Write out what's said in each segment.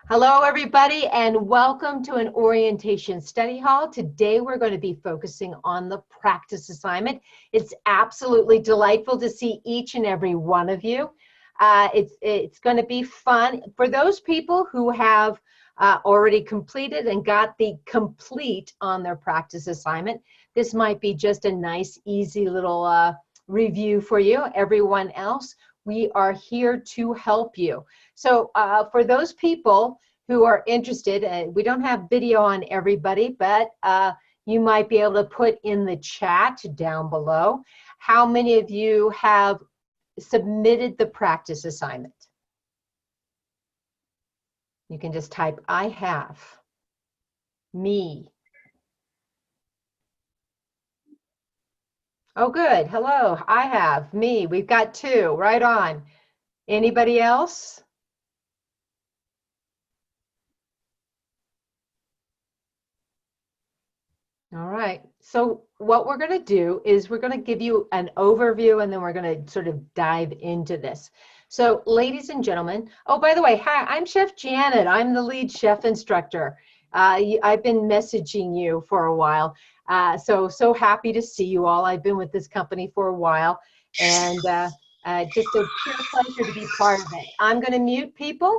Hello, everybody, and welcome to an orientation study hall. Today, we're going to be focusing on the practice assignment. It's absolutely delightful to see each and every one of you. It's going to be fun. For those people who have already completed and got the complete on their practice assignment, this might be just a nice, easy little review for you. Everyone else, we are here to help you. So for those people who are interested, and we don't have video on everybody, but you might be able to put in the chat down below how many of you have submitted the practice assignment. You can just type, I have, me. Oh, good. Hello. I have, me. We've got two. Right on. Anybody else? All right. So what we're going to do is we're going to give you an overview, and then we're going to sort of dive into this. So ladies and gentlemen, oh, by the way, hi, I'm Chef Janet. I'm the lead chef instructor. I've been messaging you for a while. So happy to see you all. I've been with this company for a while, and just a pure pleasure to be part of it. I'm going to mute people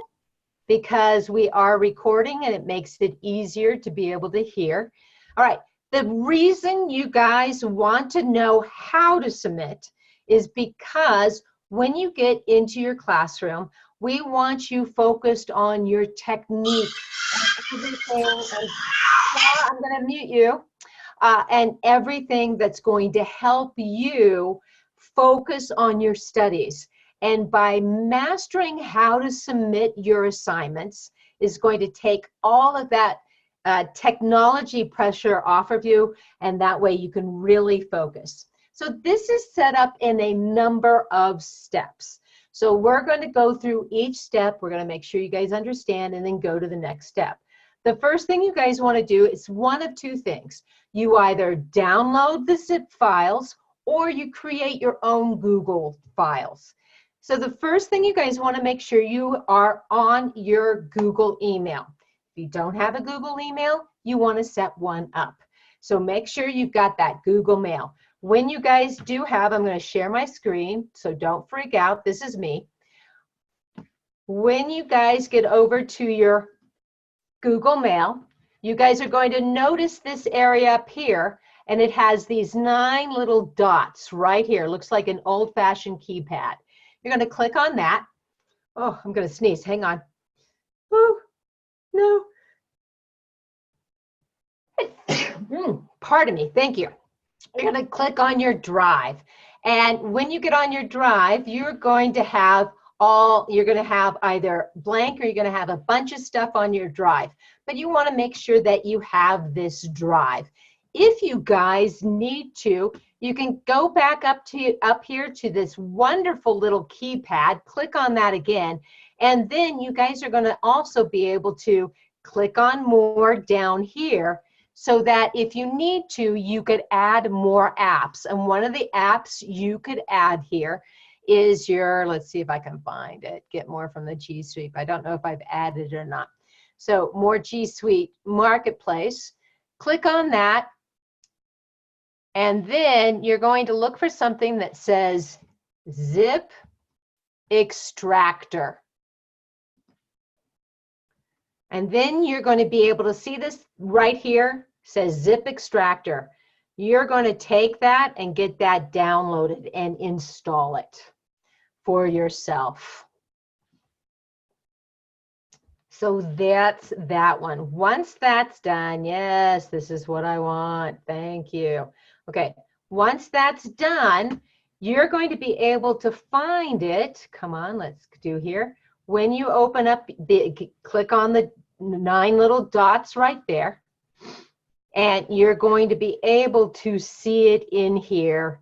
because we are recording and it makes it easier to be able to hear. All right. The reason you guys want to know how to submit is because when you get into your classroom, we want you focused on your technique and everything. I'm going to mute you. And everything that's going to help you focus on your studies. And by mastering how to submit your assignments is going to take all of that technology pressure off of you, and that way you can really focus. So this is set up in a number of steps. So we're going to go through each step. We're going to make sure you guys understand and then go to the next step. The first thing you guys want to do is one of two things. You either download the zip files or you create your own Google files. So the first thing you guys want to make sure you are on your Google email. If you don't have a Google email, you want to set one up. So make sure you've got that Google Mail. When you guys do have, I'm going to share my screen, so don't freak out. This is me. When you guys get over to your Google Mail, you guys are going to notice this area up here, and it has these 9 little dots right here. Looks like an old-fashioned keypad. You're going to click on that. Oh, I'm going to sneeze. Hang on. Ooh. No. Pardon me. Thank you. You're going to click on your drive. And when you get on your drive, you're going to have either blank or you're going to have a bunch of stuff on your drive. But you want to make sure that you have this drive. If you guys need to, you can go back up here to this wonderful little keypad, click on that again, and then you guys are going to also be able to click on more down here so that if you need to, you could add more apps. And one of the apps you could add here is your, let's see if I can find it, get more from the G Suite. I don't know if I've added it or not. So more G Suite Marketplace. Click on that. And then you're going to look for something that says Zip Extractor. And then you're going to be able to see this right here, says Zip Extractor. You're going to take that and get that downloaded and install it for yourself. So that's that one. Once that's done, yes, this is what I want. Thank you. Okay, once that's done, you're going to be able to find it. Come on, let's do here. When you open up, click on the 9 little dots right there, and you're going to be able to see it in here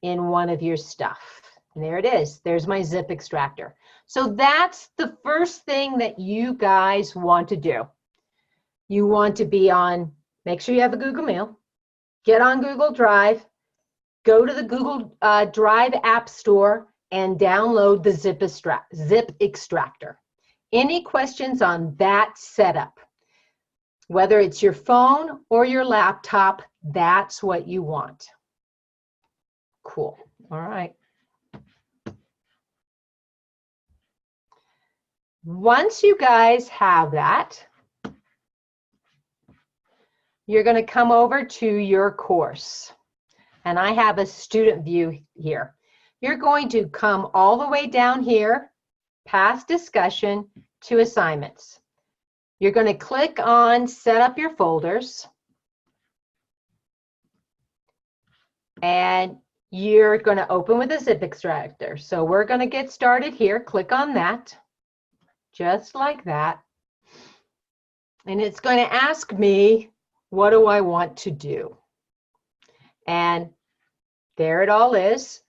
in one of your stuff. And there it is. There's my Zip Extractor. So that's the first thing that you guys want to do. You want to be on, make sure you have a Google Mail, get on Google Drive, go to the Google Drive App Store and download the Zip Extractor. Any questions on that setup? Whether it's your phone or your laptop, that's what you want. Cool. All right. Once you guys have that, you're going to come over to your course. And I have a student view here. You're going to come all the way down here, past discussion, to assignments. You're going to click on set up your folders. And you're going to open with a zip extractor. So we're going to get started here. Click on that, just like that. And it's going to ask me, what do I want to do? And there it all is.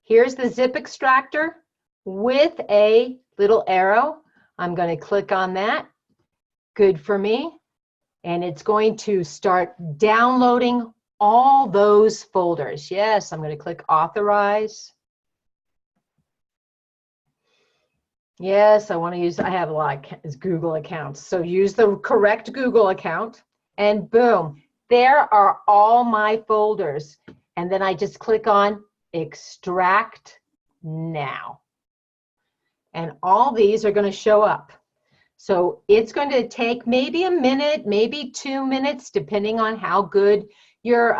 Here's the zip extractor with a little arrow. I'm going to click on that. Good for me. And it's going to start downloading all those folders. Yes, I'm going to click authorize. Yes, I want to use, I have a lot of Google accounts. So use the correct Google account and boom, there are all my folders. And then I just click on extract now. And all these are going to show up. So it's going to take maybe a minute, maybe 2 minutes, depending on how good your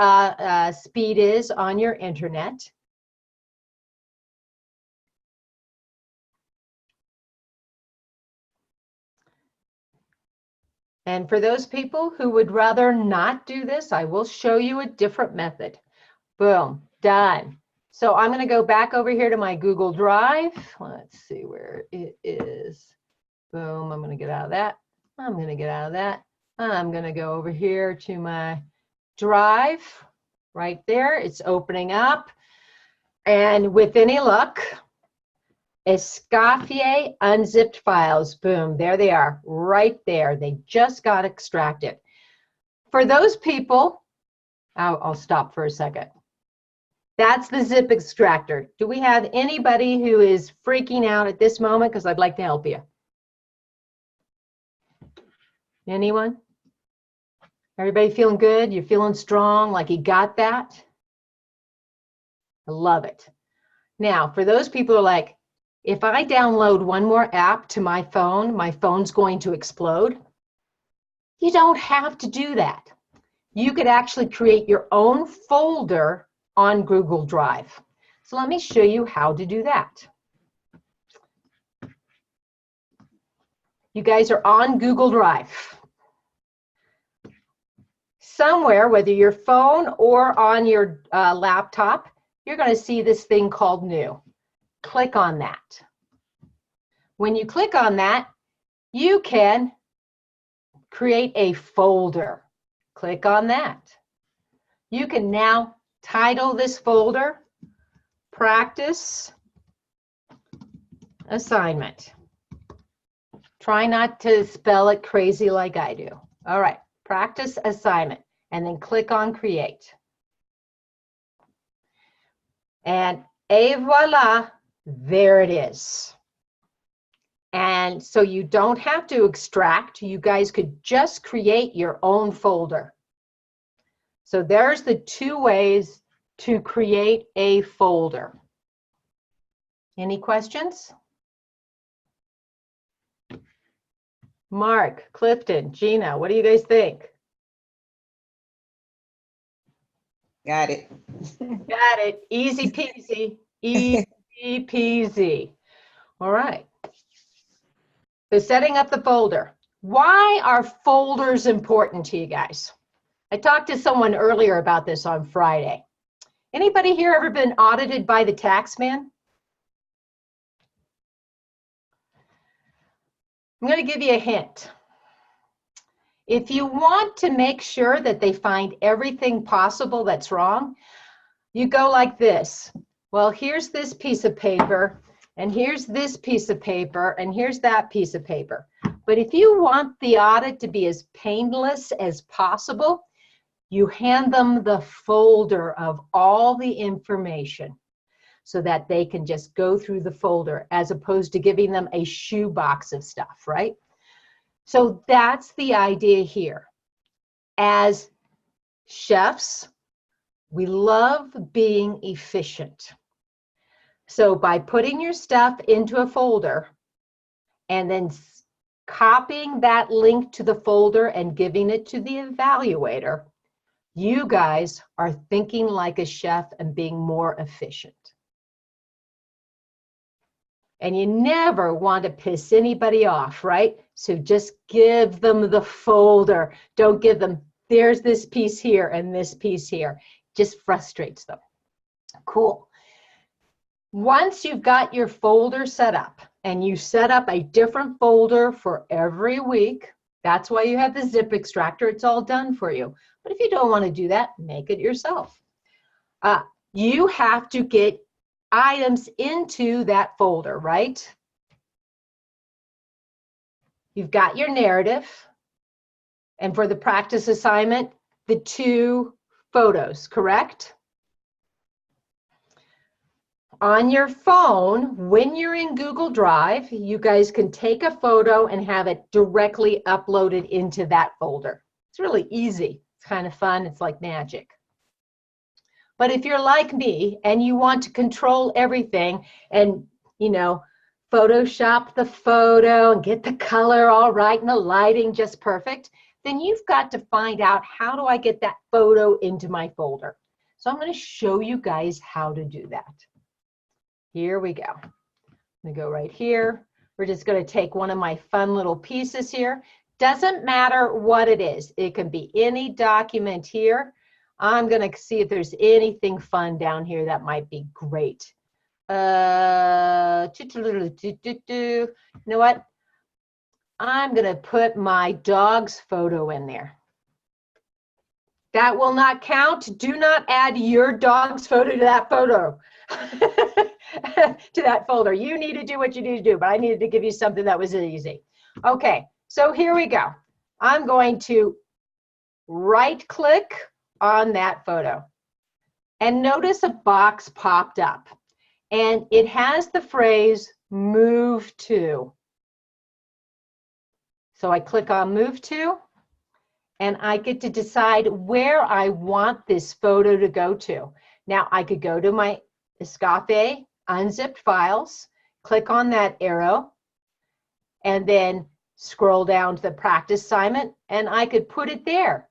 speed is on your internet. And for those people who would rather not do this, I will show you a different method. Boom, done. So I'm going to go back over here to my Google Drive. Let's see where it is. Boom, I'm going to get out of that. I'm going to get out of that. I'm going to go over here to my Drive. Right there, it's opening up. And with any luck, Escoffier unzipped files, boom, there they are, right there. They just got extracted. For those people, I'll stop for a second. That's the zip extractor. Do we have anybody who is freaking out at this moment? Because I'd like to help you. Anyone? Everybody feeling good? You're feeling strong, like you got that? I love it. Now, for those people who are like, if I download one more app to my phone's going to explode. You don't have to do that. You could actually create your own folder on Google Drive. So let me show you how to do that. You guys are on Google Drive. Somewhere, whether your phone or on your laptop, you're going to see this thing called New. Click on that. When you click on that, you can create a folder. Click on that. You can now title this folder, Practice Assignment. Try not to spell it crazy like I do. All right, Practice Assignment, and then click on Create. And et voila, there it is. And so you don't have to extract. You guys could just create your own folder. So there's the 2 ways to create a folder. Any questions? Mark, Clifton, Gina, what do you guys think? Got it. Got it. Easy peasy. Easy peasy. All right. So setting up the folder. Why are folders important to you guys? I talked to someone earlier about this on Friday. Anybody here ever been audited by the tax man? I'm going to give you a hint. If you want to make sure that they find everything possible that's wrong, you go like this. Well, here's this piece of paper, and here's this piece of paper, and here's that piece of paper. But if you want the audit to be as painless as possible, you hand them the folder of all the information. so that they can just go through the folder as opposed to giving them a shoebox of stuff, right? So that's the idea here. As chefs, we love being efficient. So by putting your stuff into a folder and then copying that link to the folder and giving it to the evaluator, you guys are thinking like a chef and being more efficient. And you never want to piss anybody off, right? So just give them the folder. Don't give them, there's this piece here and this piece here. Just frustrates them. Cool. Once you've got your folder set up and you set up a different folder for every week, that's why you have the zip extractor. It's all done for you. But if you don't want to do that, make it yourself. You have to get items into that folder, right? You've got your narrative. And for the practice assignment, the 2 photos, correct? On your phone, when you're in Google Drive, you guys can take a photo and have it directly uploaded into that folder. It's really easy. It's kind of fun. It's like magic. But if you're like me and you want to control everything and, you know, Photoshop the photo and get the color all right and the lighting just perfect, then you've got to find out, how do I get that photo into my folder? So I'm going to show you guys how to do that. Here we go. I'm going to go right here. We're just going to take one of my fun little pieces here. Doesn't matter what it is. It can be any document here. I'm going to see if there's anything fun down here that might be great. You know what? I'm going to put my dog's photo in there. That will not count. Do not add your dog's photo to that photo. To that folder. You need to do what you need to do, but I needed to give you something that was easy. Okay, so here we go. I'm going to right click on that photo and notice a box popped up and it has the phrase move to. So I click on move to and I get to decide where I want this photo to go to. Now I could go to my Escafe unzipped files, click on that arrow, and then scroll down to the practice assignment, and I could put it there.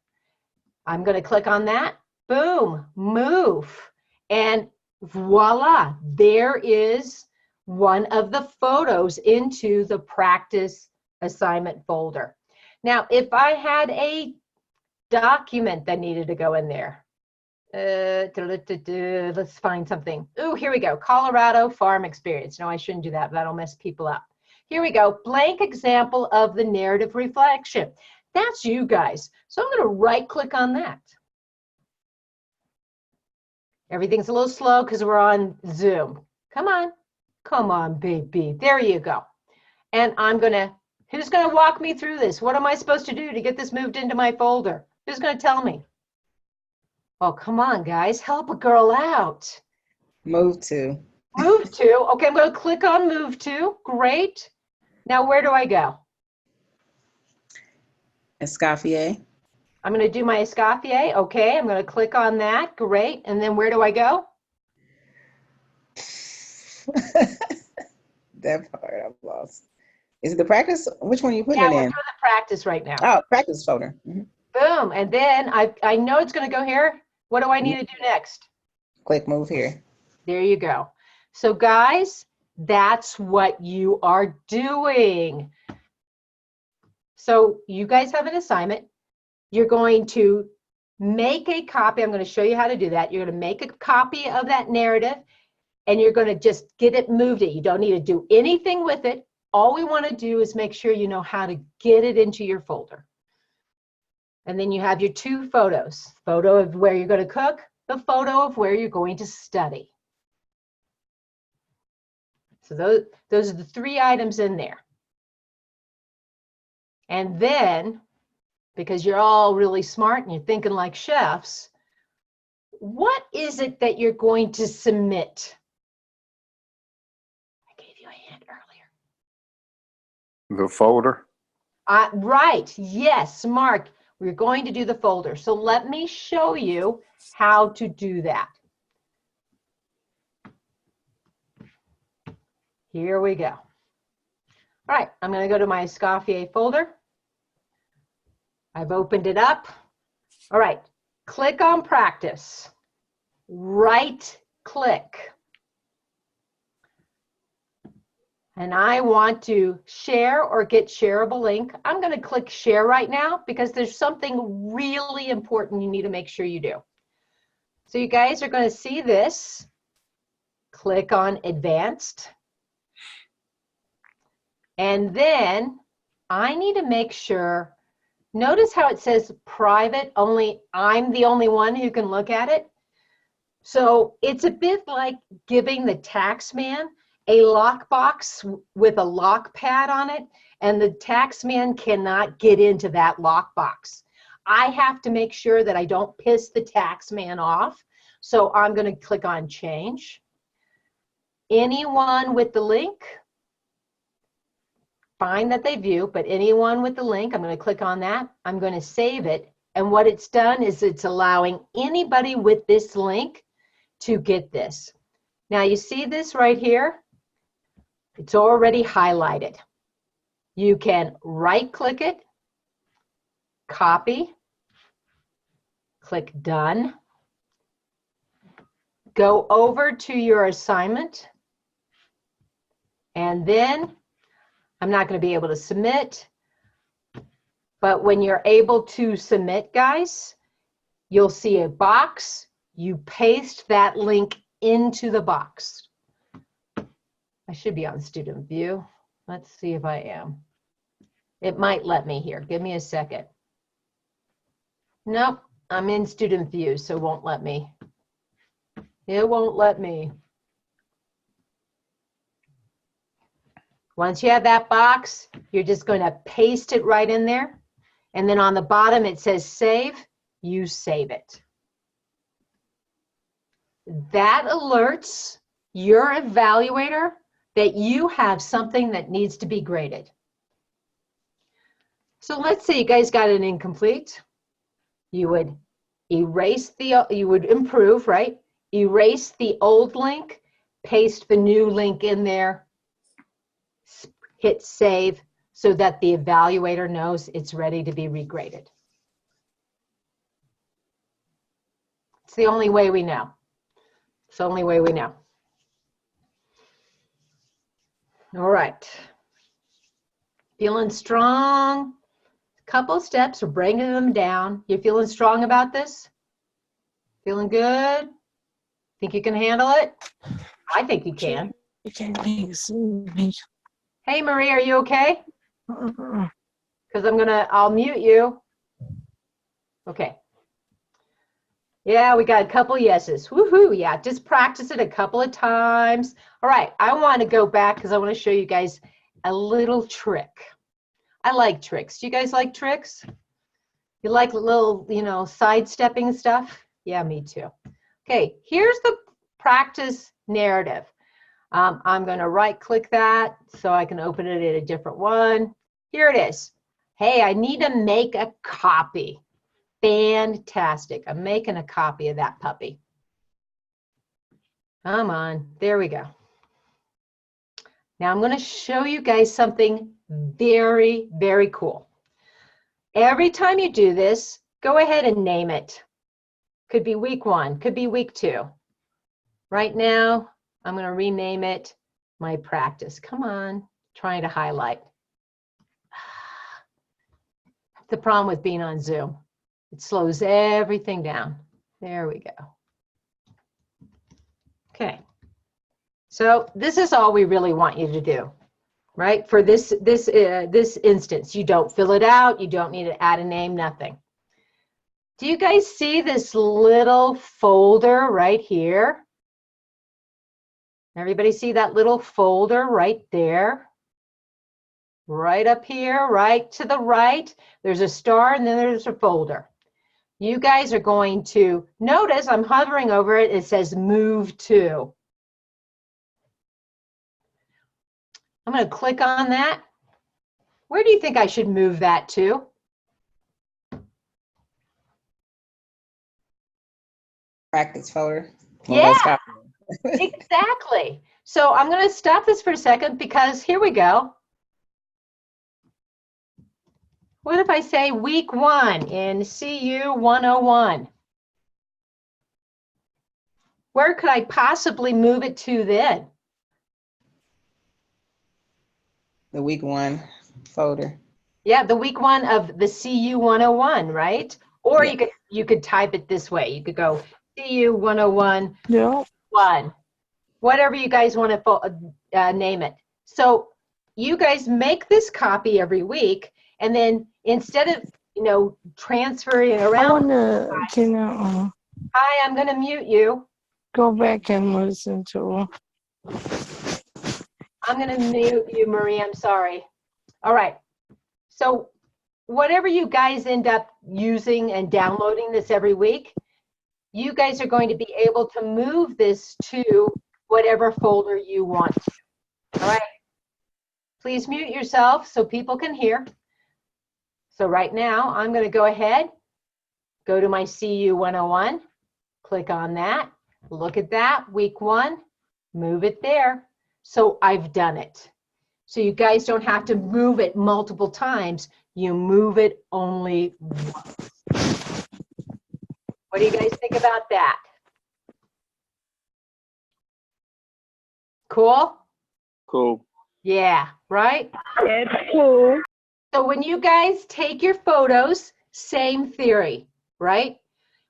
I'm going to click on that, boom, move, and voila, there is one of the photos into the practice assignment folder. Now, if I had a document that needed to go in there, let's find something. Oh, here we go. Colorado farm experience. No, I shouldn't do that. That'll mess people up. Here we go. Blank example of the narrative reflection. That's you guys. So I'm going to right click on that. Everything's a little slow because we're on Zoom. Come on. Come on, baby. There you go. And I'm going to, who's going to walk me through this? What am I supposed to do to get this moved into my folder? Who's going to tell me? Oh, come on, guys. Help a girl out. Move to. Move to. Okay, I'm going to click on move to. Great. Now, where do I go? Escoffier. I'm going to do my Escoffier. Okay, I'm going to click on that. Great. And then where do I go? That part I've lost. Is it the practice? Which one are you putting Yeah, it we're in? doing the practice right now. Oh, practice folder. Mm-hmm. Boom. And then I know it's going to go here. What do I need to do next? Click move here. There you go. So guys, that's what you are doing. So you guys have an assignment. You're going to make a copy. I'm going to show you how to do that. You're going to make a copy of that narrative and you're going to just get it moved. You don't need to do anything with it. All we want to do is make sure you know how to get it into your folder. And then you have your 2 photos, photo of where you're going to cook, the photo of where you're going to study. So those are the 3 items in there. And then, because you're all really smart and you're thinking like chefs, what is it that you're going to submit The folder? Right, yes, Mark, we're going to do the folder. So let me show you how to do that. Here we go. All right, I'm going to go to my Escoffier folder. I've opened it up. All right, click on practice. Right click. And I want to share or get shareable link. I'm going to click share right now because there's something really important you need to make sure you do. So you guys are going to see this. Click on advanced. And then I need to make sure, notice how it says private, only I'm the only one who can look at it. So it's a bit like giving the tax man a lockbox with a lock pad on it, and the tax man cannot get into that lockbox. I have to make sure that I don't piss the tax man off. So I'm going to click on change. Anyone with the link, fine that they view, but anyone with the link, I'm going to click on that. I'm going to save it. And what it's done is it's allowing anybody with this link to get this. Now you see this right here? It's already highlighted. You can right click it, copy, click done, go over to your assignment, and then I'm not going to be able to submit, but when you're able to submit, guys, you'll see a box. You paste that link into the box. I should be on student view. Let's see if I am. It might let me here. Give me a second. Nope, I'm in student view, so it won't let me. It won't let me. Once you have that box, you're just going to paste it right in there. And then on the bottom, it says save. You save it. That alerts your evaluator that you have something that needs to be graded. So let's say you guys got an incomplete. You would erase you would improve, right? Erase the old link, paste the new link in there, hit save so that the evaluator knows it's ready to be regraded. It's the only way we know. It's the only way we know. All right. Feeling strong? Couple steps, we're bringing them down. You feeling strong about this? Feeling good? Think you can handle it? I think you can. Hey, Marie, are you okay? Because I'll mute you. Okay. Yeah, we got a couple yeses. Woohoo, yeah, just practice it a couple of times. All right, I want to go back because I want to show you guys a little trick. I like tricks. Do you guys like tricks? You like little, sidestepping stuff? Yeah, me too. Okay, here's the practice narrative. I'm going to right-click that so I can open it in a different one. Here it is. Hey, I need to make a copy. Fantastic. I'm making a copy of that puppy. Come on. There we go. Now I'm going to show you guys something very, very cool. Every time you do this, go ahead and name it. Could be week 1, could be week 2. Right now, I'm going to rename it my practice. Come on, trying to highlight. The problem with being on Zoom. It slows everything down. There we go. Okay. So this is all we really want you to do, right? For this instance, you don't fill it out. You don't need to add a name, nothing. Do you guys see this little folder right here? Everybody see that little folder right there? Right up here, right to the right. There's a star and then there's a folder. You guys are going to notice I'm hovering over it. It says move to. I'm going to click on that. Where do you think I should move that to? Practice folder. Well, Yeah, that's copy. exactly. So I'm going to stop this for a second because here we go. What if I say week 1 in CU 101? Where could I possibly move it to then? The week 1 folder. Yeah, the week 1 of the CU 101, right? Or Yeah. you could type it this way. You could go CU 101 Yeah. 1, whatever you guys want to name it. So you guys make this copy every week, and then instead of transferring I around, can I hi, I'm going to mute you. go back and listen to I'm going to mute you, Marie. I'm sorry. All right. So whatever you guys end up using and downloading this every week, you guys are going to be able to move this to whatever folder you want. All right. Please mute yourself so people can hear. So right now, I'm going to go ahead, go to my CU 101, click on that, look at that, week 1, move it there. So I've done it. So you guys don't have to move it multiple times. You move it only once. What do you guys think about that? Cool? Cool. Yeah, right? It's cool. So when you guys take your photos, same theory, right?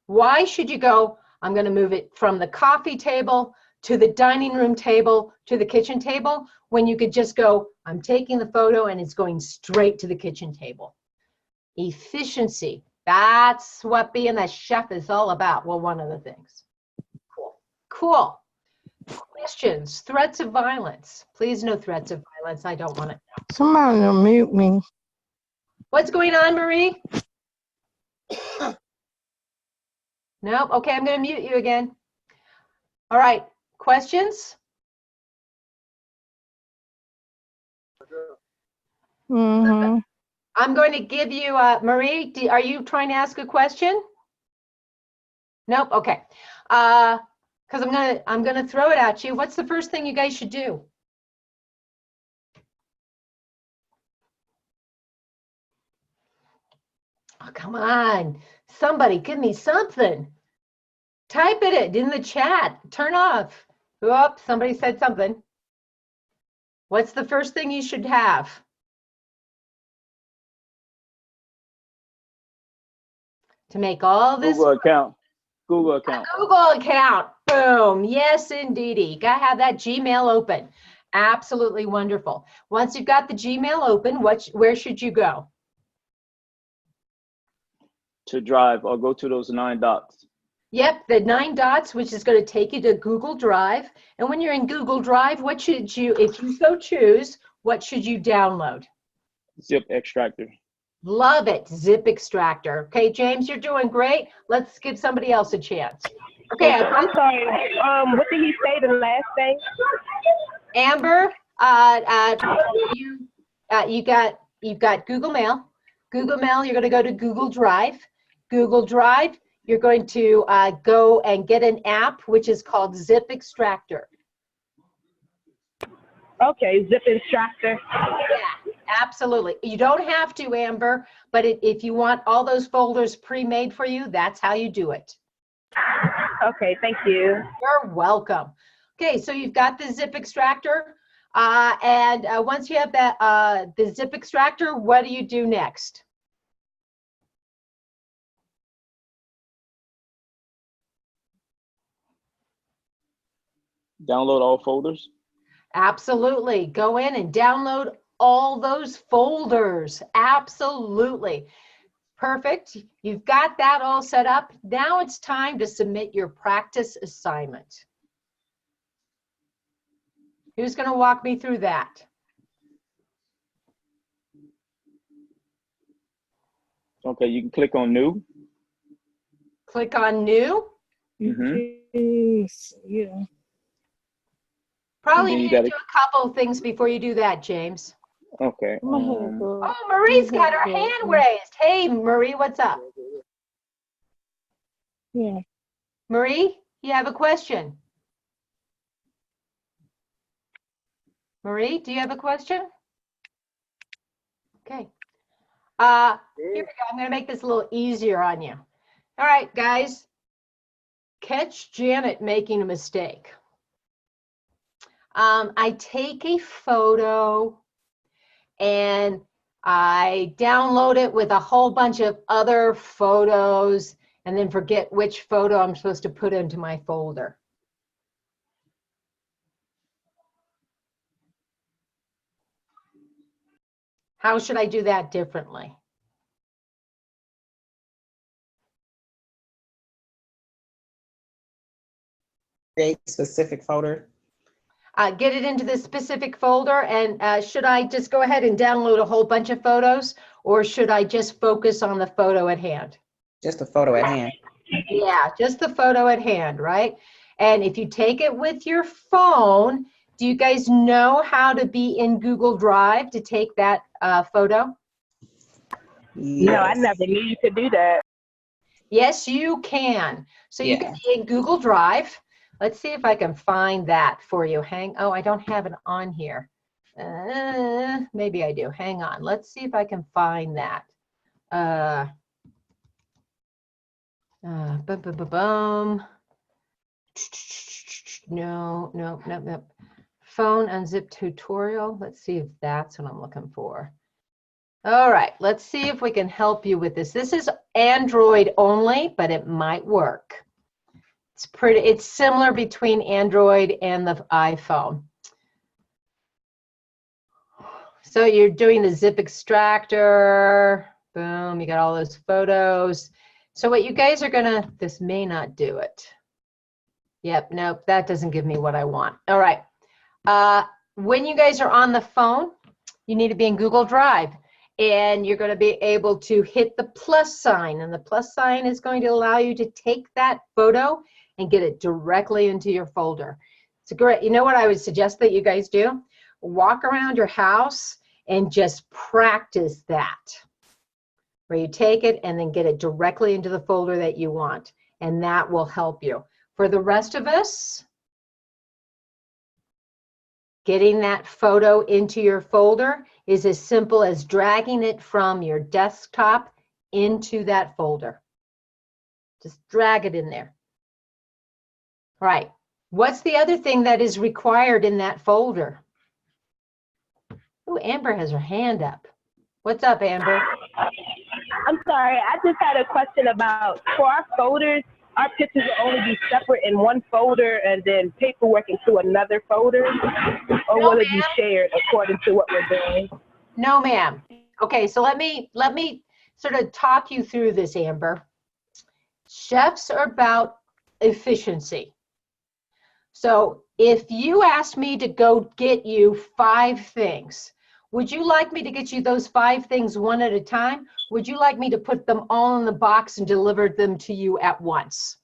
Why should you go, I'm going to move it from the coffee table to the dining room table to the kitchen table, when you could just go, I'm taking the photo and it's going straight to the kitchen table. Efficiency. That's what being a chef is all about. Well, one of the things. Cool. Cool. Questions, threats of violence. Please no threats of violence. I don't want it. Somebody will mute me. What's going on, Marie? Nope. Okay, I'm going to mute you again. All right. Questions? Mm-hmm. I'm going to give you, Marie, are you trying to ask a question? Nope. Okay. Because I'm gonna throw it at you. What's the first thing you guys should do? Oh, come on. Somebody give me something. Type it in the chat. Turn off. Oops, somebody said something. What's the first thing you should have? To make all this Google account. Google account. Google account. Boom. Yes, indeedy. Gotta have that Gmail open. Absolutely wonderful. Once you've got the Gmail open, where should you go? To Drive or go to those 9 dots. Yep, the 9 dots, which is going to take you to Google Drive. And when you're in Google Drive, what should you, if you so choose, what should you download? Zip extractor. Love it, zip extractor. Okay, James, you're doing great. Let's give somebody else a chance. Okay, I'm sorry. What did he say the last thing? Amber, you've got Google Mail. Google Mail, you're going to go to Google Drive. Google Drive, you're going to go and get an app which is called Zip Extractor. Okay, zip extractor. Yeah, absolutely. You don't have to, Amber, but if you want all those folders pre-made for you, that's how you do it. Okay, thank you. You're welcome. Okay, so you've got the zip extractor, and once you have that, the zip extractor, what do you do next? Download all folders. Absolutely. Go in and download all those folders. Absolutely. Perfect. You've got that all set up. Now it's time to submit your practice assignment. Who's going to walk me through that? Okay, you can click on new. Click on new. Yes, yeah. Probably And then need you to gotta- do a couple of things before you do that, James. Okay. My hair good. Oh, Marie's My got hair her good. hand raised. Hey, Marie, what's up? Yeah. Marie, you have a question? Marie, do you have a question? Okay. Here we go. I'm going to make this a little easier on you. All right, guys. Catch Janet making a mistake. I take a photo and I download it with a whole bunch of other photos and then forget which photo I'm supposed to put into my folder. How should I do that differently? Create specific folder. Get it into this specific folder, and should I just go ahead and download a whole bunch of photos, or should I just focus on the photo at hand? Just a photo at hand. Yeah, just the photo at hand, right? And if you take it with your phone, do you guys know how to be in Google Drive to take that photo? No, I Yes. never knew you could do that. Yes, you can. So you can be in Google Drive. Let's see if I can find that for you. Oh, I don't have it on here. Maybe I do. Hang on. Let's see if I can find that. Boom, boom, boom, boom. No. Phone unzip tutorial. Let's see if that's what I'm looking for. All right, let's see if we can help you with this. This is Android only, but it might work. It's similar between Android and the iPhone. So you're doing the zip extractor. Boom, you got all those photos. So what you guys are gonna, this may not do it. Yep, nope, that doesn't give me what I want. All right, when you guys are on the phone, you need to be in Google Drive. And you're going to be able to hit the plus sign, and the plus sign is going to allow you to take that photo and get it directly into your folder. It's a great, you know what I would suggest that you guys do? Walk around your house and just practice that, where you take it and then get it directly into the folder that you want, and that will help you. For the rest of us, getting that photo into your folder is as simple as dragging it from your desktop into that folder. Just drag it in there. All right. What's the other thing that is required in that folder? Oh, Amber has her hand up. What's up, Amber? I'm sorry, I just had a question about, for our folders, our pictures will only be separate in one folder and then paperwork into another folder? Or No, will it be ma'am. shared according to what we're doing? No, ma'am. Okay, so let me sort of talk you through this, Amber. Chefs are about efficiency. So if you asked me to go get you 5 things, would you like me to get you those 5 things one at a time? Would you like me to put them all in the box and deliver them to you at once?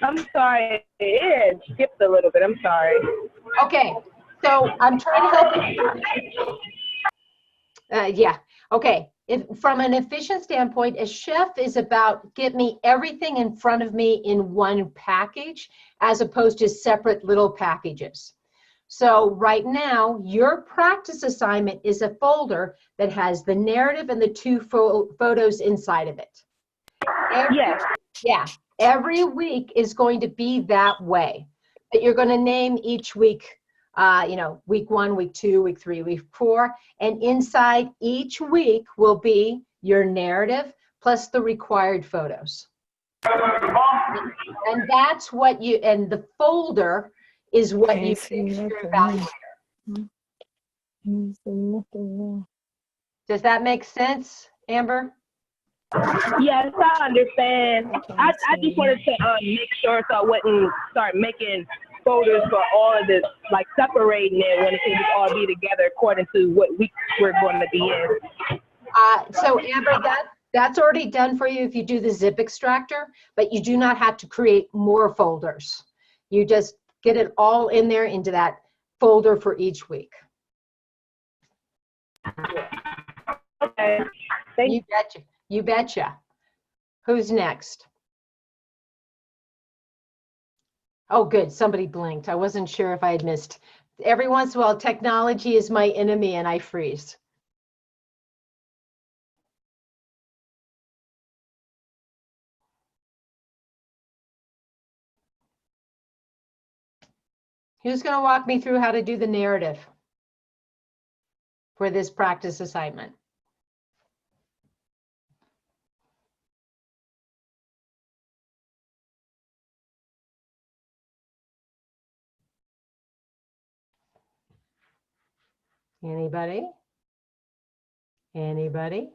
I'm sorry, it skipped a little bit, I'm sorry. Okay, so I'm trying to help you. Yeah, okay. From an efficient standpoint, a chef is about get me everything in front of me in one package as opposed to separate little packages. So right now, your practice assignment is a folder that has the narrative and the 2 photos inside of it. Yes. Yeah, every week is going to be that way. But you're going to name each week, you know, week 1, week 2, week 3, week 4. And inside each week will be your narrative plus the required photos. And that's what you, and the folder is what you Can't see fix your nothing. evaluator. Can't see nothing. Does that make sense, Amber? Yes, I understand. I just wanted to make sure so I wouldn't start making folders for all of this, like separating it when it can just all be together according to what week we're going to be in. So Amber, that's already done for you if you do the zip extractor, but you do not have to create more folders. You just get it all in there into that folder for each week. Okay. Thank You betcha. You betcha. Who's next? Oh, good. Somebody blinked. I wasn't sure if I had missed. Every once in a while, technology is my enemy and I freeze. Who's going to walk me through how to do the narrative for this practice assignment? Anybody? Anybody?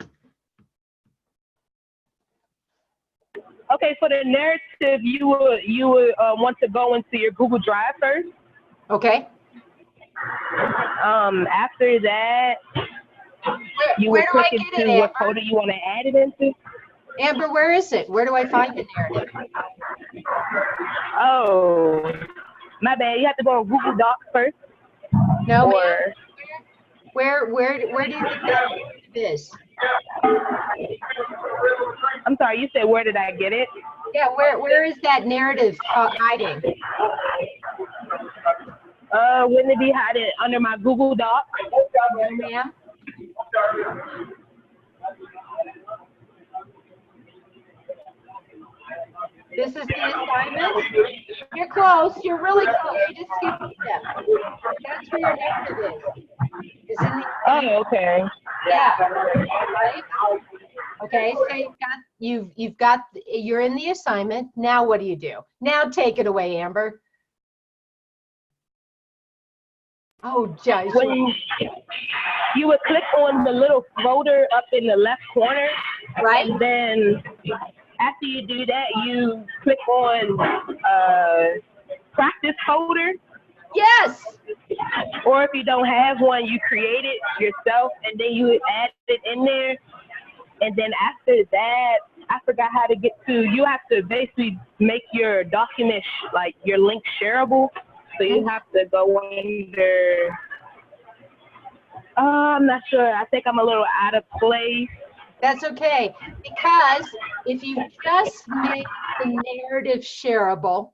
Okay, for the narrative, you would want to go into your Google Drive first. Okay. After that, you would Where do I click get it, into what Amber? folder you want to add it into. Amber, where is it? Where do I find the narrative? Oh, my bad. You have to go on Google Docs first. No, Or ma'am. Where do you think that is? I'm sorry, you said where did I get it? Yeah, where is that narrative hiding? Wouldn't it be hiding under my Google Docs? No, ma'am. This is the assignment. You're close. You're really close. You just skipped a step. That's where your narrative is. It's in the Oh, okay. yeah. Right? Okay. So you're in the assignment. Now what do you do? Now take it away, Amber. Oh, Josh. When you would click on the little folder up in the left corner, Right? and then after you do that, you click on practice folder. Yes. Or if you don't have one, you create it yourself, and then you would add it in there. And then after that, I forgot how to get to. You have to basically make your document like your link shareable. So you have to go under. I'm not sure. I think I'm a little out of place. That's okay, because if you just make the narrative shareable,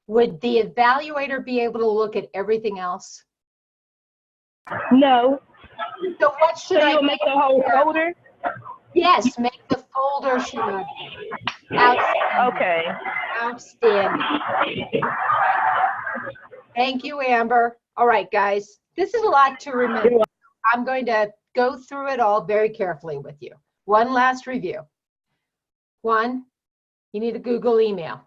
would the evaluator be able to look at everything else? No. So what should So I you'll make the whole folder? Yes, make the folder shareable. Outstanding. Okay. Outstanding. Thank you, Amber. All right, guys, this is a lot to remember. I'm going to go through it all very carefully with you. One last review. One, you need a Google email.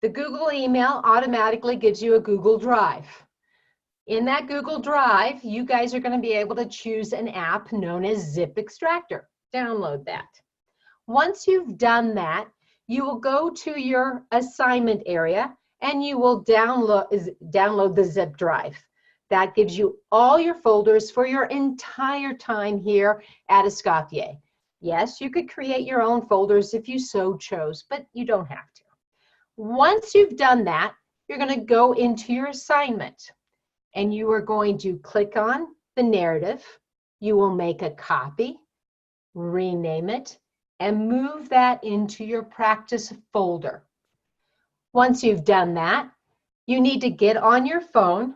The Google email automatically gives you a Google Drive. In that Google Drive, you guys are going to be able to choose an app known as Zip Extractor. Download that. Once you've done that, you will go to your assignment area and you will download the zip drive. That gives you all your folders for your entire time here at Escoffier. Yes, you could create your own folders if you so chose, but you don't have to. Once you've done that, you're going to go into your assignment and you are going to click on the narrative. You will make a copy, rename it, and move that into your practice folder. Once you've done that, you need to get on your phone,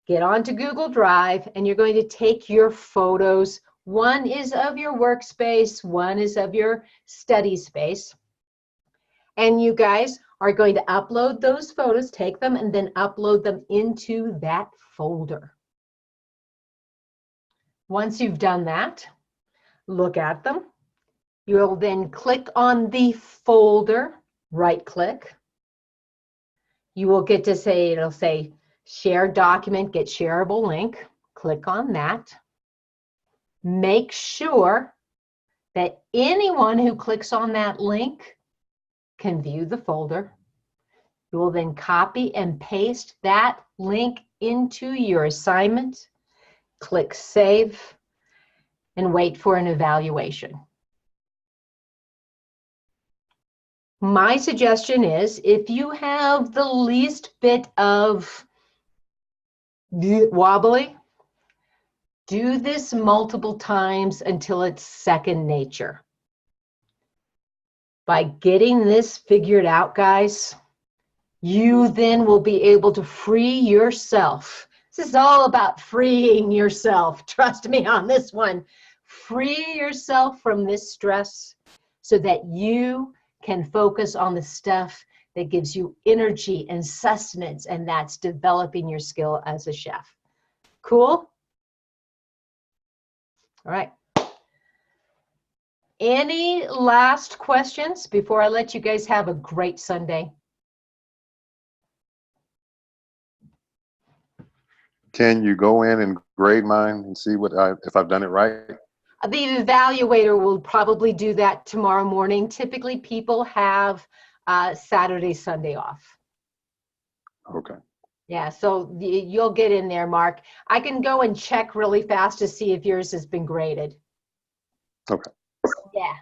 get onto Google Drive, and you're going to take your photos. One is of your workspace, one is of your study space. And you guys are going to upload those photos, take them, and then upload them into that folder. Once you've done that, look at them. You'll then click on the folder, right-click. You will get to say, it'll say, share document, get shareable link. Click on that. Make sure that anyone who clicks on that link can view the folder. You will then copy and paste that link into your assignment. Click Save and wait for an evaluation. my suggestion is if you have the least bit of wobbly, do this multiple times until it's second nature. By getting this figured out, guys, you then will be able to free yourself. This is all about freeing yourself. Trust me on this one. Free yourself from this stress so that you can focus on the stuff that gives you energy and sustenance, and that's developing your skill as a chef. Cool? All right. Any last questions before I let you guys have a great Sunday? Can you go in and grade mine and see if I've done it right? The evaluator will probably do that tomorrow morning. Typically, people have Saturday, Sunday off. Okay. Yeah, so you'll get in there, Mark. I can go and check really fast to see if yours has been graded. Okay. Yeah.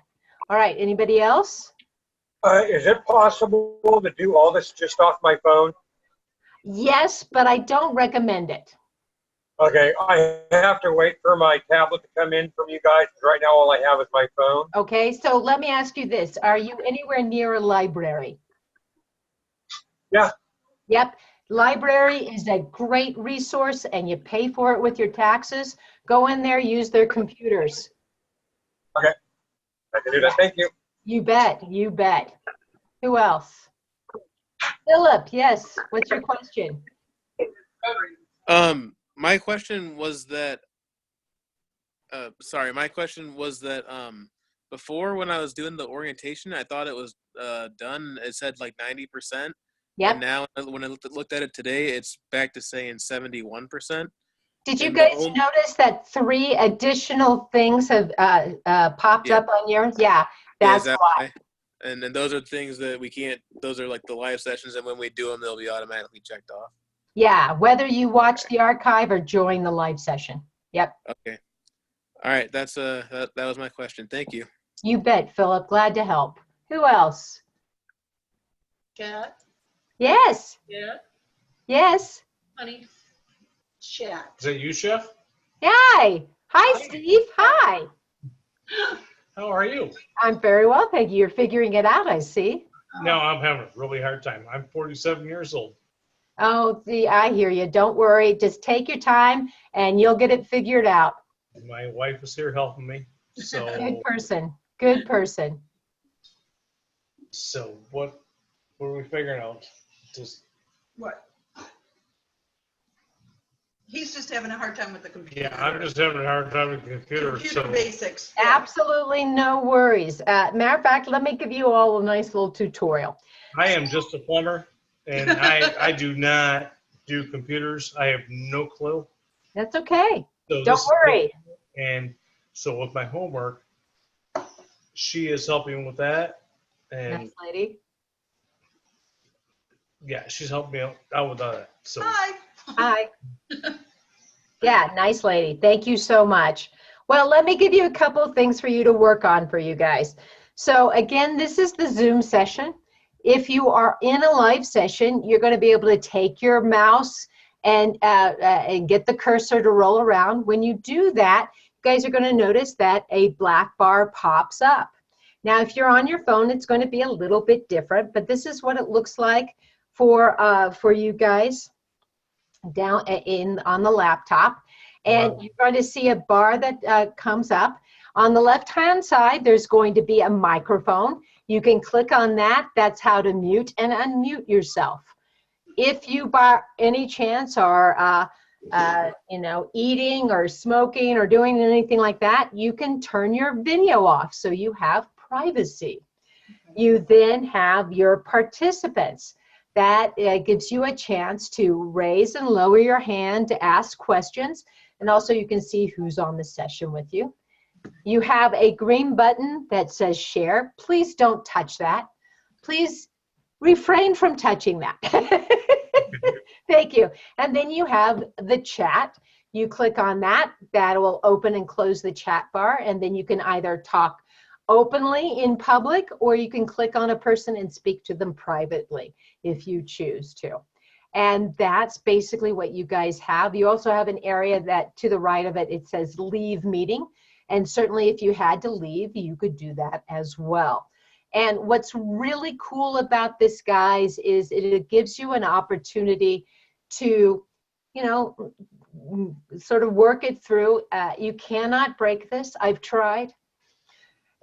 All right. Anybody else? Is it possible to do all this just off my phone? Yes, but I don't recommend it. Okay, I have to wait for my tablet to come in from you guys. Right now, all I have is my phone. Okay, so let me ask you this. Are you anywhere near a library? Yeah. Yep. Library is a great resource and you pay for it with your taxes. Go in there, use their computers. Okay, I can do that. Thank you. You bet, you bet. Who else? Philip, yes, what's your question? My question was that, before when I was doing the orientation, I thought it was done. It said like 90%. Yep. And now when I looked at it today, it's back to saying 71%. Did you And guys notice that 3 additional things have popped up on yours? Yeah, that's why. And then those are things that we can't, those are like the live sessions, and when we do them, they'll be automatically checked off. Yeah, whether you watch the archive or join the live session. Yep. Okay. All right, that's that was my question. Thank you. You bet, Philip. Glad to help. Who else? Chat. Yes. Yeah. Yes. Honey. Chat. Is that you, Chef? Hi. Hi, Steve. Hi. How are you? I'm very well, thank you. You're figuring it out, I see. No, I'm having a really hard time. I'm 47 years old. Oh, see, I hear you. Don't worry. Just take your time and you'll get it figured out. My wife is here helping me. So Good person. Good person. So what are we figuring out? Just What? He's just having a hard time with the computer. yeah, I'm just having a hard time with the computer. Computer So basics. Absolutely no worries. Matter of fact, let me give you all a nice little tutorial. I am just a plumber, and I do not do computers. I have no clue. That's okay. So Don't worry. And so with my homework, she is helping with that, and Nice lady. yeah, she's helping me out with that. So Hi. Hi. Yeah, nice lady. Thank you so much. Well, let me give you a couple of things for you to work on for you guys. So again, this is the Zoom session. If you are in a live session, you're going to be able to take your mouse and get the cursor to roll around. When you do that, you guys are going to notice that a black bar pops up. Now, if you're on your phone, it's going to be a little bit different, but this is what it looks like for you guys down on the laptop. And you're going to see a bar that comes up. On the left-hand side, there's going to be a microphone. You can click on that. That's how to mute and unmute yourself. If you by any chance are eating or smoking or doing anything like that, you can turn your video off so you have privacy. You then have your participants. That gives you a chance to raise and lower your hand to ask questions, and also you can see who's on the session with you. You have a green button that says share. Please don't touch that. Please refrain from touching that. Thank you. And then you have the chat. You click on that. That will open and close the chat bar, and then you can either talk openly in public, or you can click on a person and speak to them privately if you choose to. And that's basically what you guys have. You also have an area that to the right of it, it says leave meeting. And certainly if you had to leave, you could do that as well. And what's really cool about this, guys, is it gives you an opportunity to, you know, sort of work it through. You cannot break this. I've tried.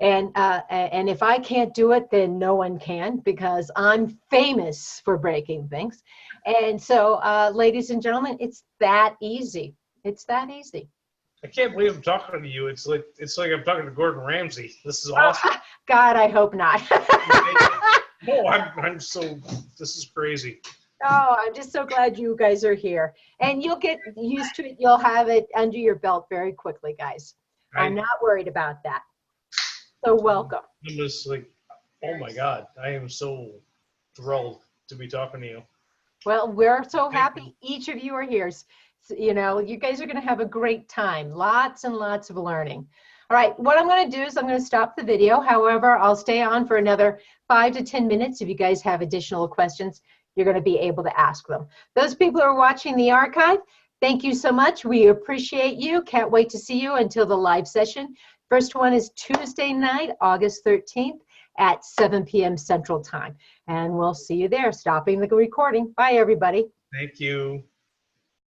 And if I can't do it, then no one can, because I'm famous for breaking things. And so, ladies and gentlemen, it's that easy. It's that easy. I can't believe I'm talking to you. It's like I'm talking to Gordon Ramsay. This is awesome. God, I hope not. No, I'm so, this is crazy. Oh, I'm just so glad you guys are here. And you'll get used to it. You'll have it under your belt very quickly, guys. I'm not worried about that. So welcome. I'm just like, oh my God, I am so thrilled to be talking to you. Well, we're so happy each of you are here. You know, you guys are going to have a great time. Lots and lots of learning. All right, what I'm going to do is I'm going to stop the video. However, I'll stay on for another 5 to 10 minutes. If you guys have additional questions, you're going to be able to ask them. Those people who are watching the archive, thank you so much. We appreciate you. Can't wait to see you until the live session. First one is Tuesday night, August 13th at 7 p.m. Central Time. And we'll see you there. Stopping the recording. Bye, everybody. Thank you.